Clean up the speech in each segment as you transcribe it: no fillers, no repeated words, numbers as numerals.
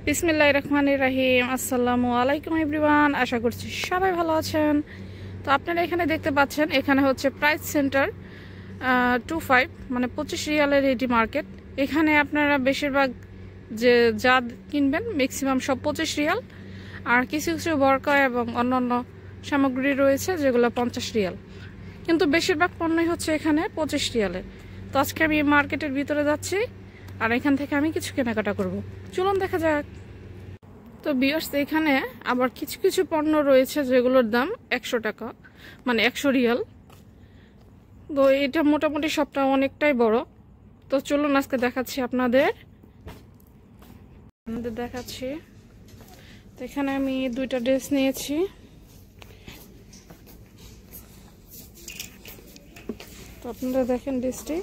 বিসমিল্লাহির রহমানির রহিম। আসসালামু আলাইকুম এভরিওয়ান, আশা করছি সবাই ভালো আছেন। তো আপনারা এখানে দেখতে পাচ্ছেন, এখানে হচ্ছে প্রাইস সেন্টার 25 মানে 25 রিয়ালের এটি মার্কেট। এখানে আপনারা বেশিরভাগ যা কিনবেন ম্যাক্সিমাম সব 25 রিয়াল, আর কিছু কিছু বরকা এবং অন্যান্য সামগ্রী রয়েছে যেগুলো 50 রিয়াল, কিন্তু বেশিরভাগ পণ্যই হচ্ছে এখানে 25 রিয়ালের। তো আজকে আমি মার্কেটের ভিতরে যাচ্ছি আর এখান থেকে আমি কিছু কেনাকাটা করব, চলুন দেখা যাক। তো ভিউয়ার্স, এখানে আবার কিছু কিছু পণ্য রয়েছে যেগুলোর দাম 100 টাকা মানে 100 রিয়াল। তো এটা মোটামুটি সবটা অনেকটাই বড়। তো চলুন আজকে দেখাচ্ছি আপনাদের দেখাচ্ছি। তো এখানে আমি দুইটা ড্রেস নিয়েছি। তো আপনারা দেখেন ড্রেসটি,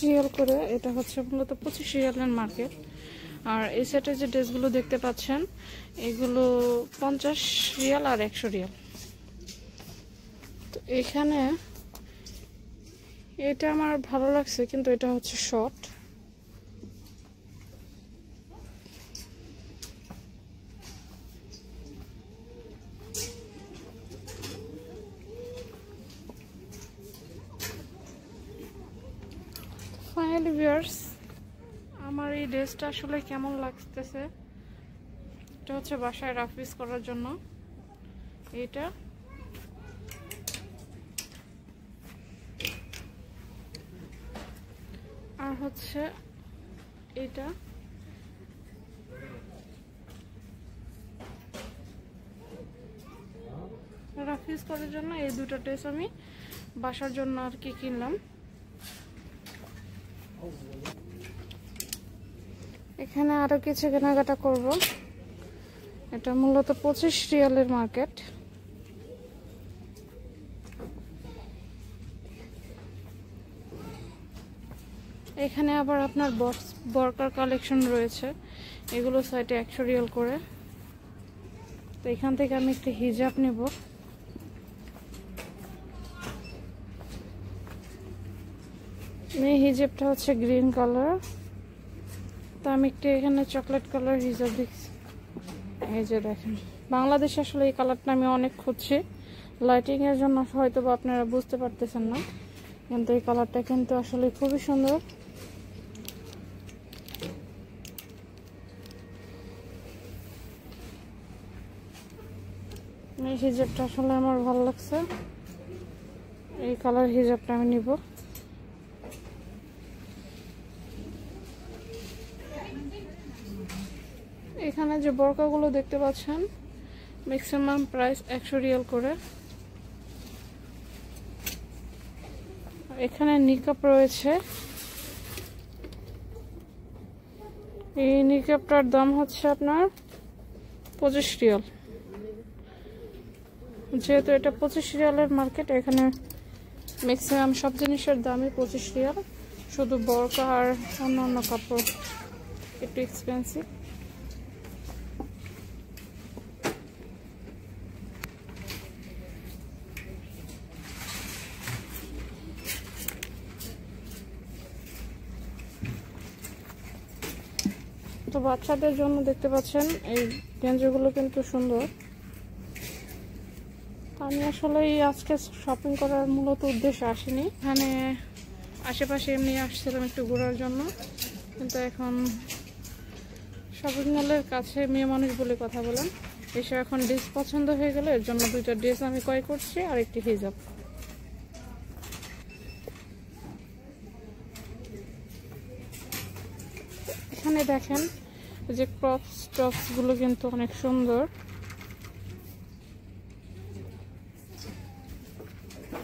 রিয়াল করে। এটা হচ্ছে মূলত 25 রিয়ালের মার্কেট। আর এই সেটে যে ড্রেসগুলো দেখতে পাচ্ছেন এগুলো 50 রিয়াল আর 100 রিয়াল। তো এখানে এটা আমার ভালো লাগছে, কিন্তু এটা হচ্ছে শর্ট। ফাইনালি ভিউয়ার্স, আমার এই ড্রেসটা আসলে কেমন লাগতেছে, এটা হচ্ছে বাসায় রাফ ইউজ করার জন্য। এটা আর হচ্ছে এটা রাফ ইউজ করার জন্য। এই দুটো ড্রেস আমি বাসার জন্য আর কি কিনলাম। এখানে আরো কিছু কেনাকাটা করব। এটা মূলত 25 রিয়ালের মার্কেট। এখানে আবার আপনার বরকার কালেকশন রয়েছে, এগুলো সাইটে 100 রিয়াল করে। তো এখান থেকে আমি একটা হিজাব নেব। এই হিজাবটা হচ্ছে গ্রিন কালার। তো আমি একটা এখানে চকলেট কালার হিজাব দেখছি। এই যে দেখেন, বাংলাদেশে আসলে এই কালারটা আমি অনেক খুঁজছি, লাইটিং এর জন্য হয়তো বা আপনারা বুঝতে পারতেছেন না, কিন্তু এই কালারটা কিন্তু আসলে খুবই সুন্দর। এই হিজাবটা আসলে আমার ভালো লাগছে, এই কালার হিজাবটা আমি নিব। এখানে যে বরকাগুলো দেখতে পাচ্ছেন ম্যাক্সিমাম প্রাইস 100 রিয়াল করে। এখানে নিকাব রয়েছে, এই নিকাবটার দাম হচ্ছে আপনার 25 রিয়াল। যেহেতু এটা 25 রিয়ালের মার্কেট, এখানে ম্যাক্সিমাম সব জিনিসের দামই 25 রিয়াল, শুধু বরকা আর অন্যান্য কাপড় একটু এক্সপেন্সিভ। তো বাচ্চাদের জন্য দেখতে পাচ্ছেন এই গেঞ্জিগুলো কিন্তু সুন্দর। আমি আসলে আজকে শপিং করার মূলত উদ্দেশ্যে আসিনি, এখানে আশেপাশে এমনি আসছিলাম একটু ঘোরার জন্য, কিন্তু এখন শপিং মলের কাছে মেয়ে মানুষ বলে কথা বলেন এসে এখন ড্রেস পছন্দ হয়ে গেল, এর জন্য দুইটা ড্রেস আমি ক্রয় করছি আর একটি হিজাব। এখানে দেখেন যে ক্রপস টপস গুলো কিন্তু অনেক সুন্দর,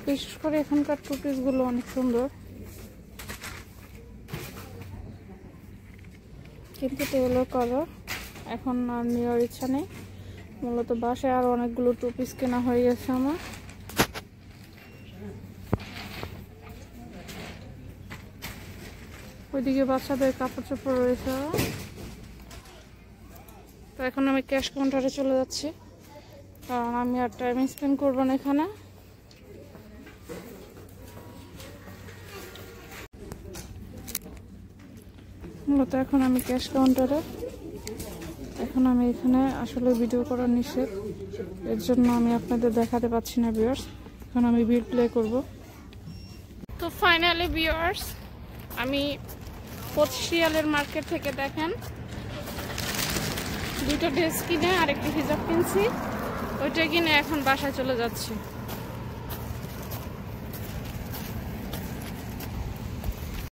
বিশেষ করে এখানকার টু পিস গুলো অনেক সুন্দর, কিন্তু এগুলো কালার এখন আর নেওয়ার ইচ্ছা নেই। মূলত বাসায় আর অনেকগুলো টু পিস কেনা হয়ে গেছে আমার। ওইদিকে বাচ্চাদের কাপড় চোপড় রয়েছে। তো এখন আমি ক্যাশ কাউন্টারে চলে যাচ্ছি। কারণ আমি আর টাইম স্পেন্ড করবো না এখানে। মূলত এখন আমি ক্যাশ কাউন্টারে, এখন আমি এখানে আসলে ভিডিও করা নিষেধ, এর জন্য আমি আপনাদের দেখাতে পাচ্ছি না ভিউয়ার্স। এখন আমি বিল প্লে করব। তো ফাইনালি ভিউয়ার্স, আমি 25 রিয়ালের মার্কেট থেকে দেখেন 2টা ড্রেস কিনে আরেকটি হিজাব কিনছি, ওইটা কিনে এখন বাসায় চলে যাচ্ছি।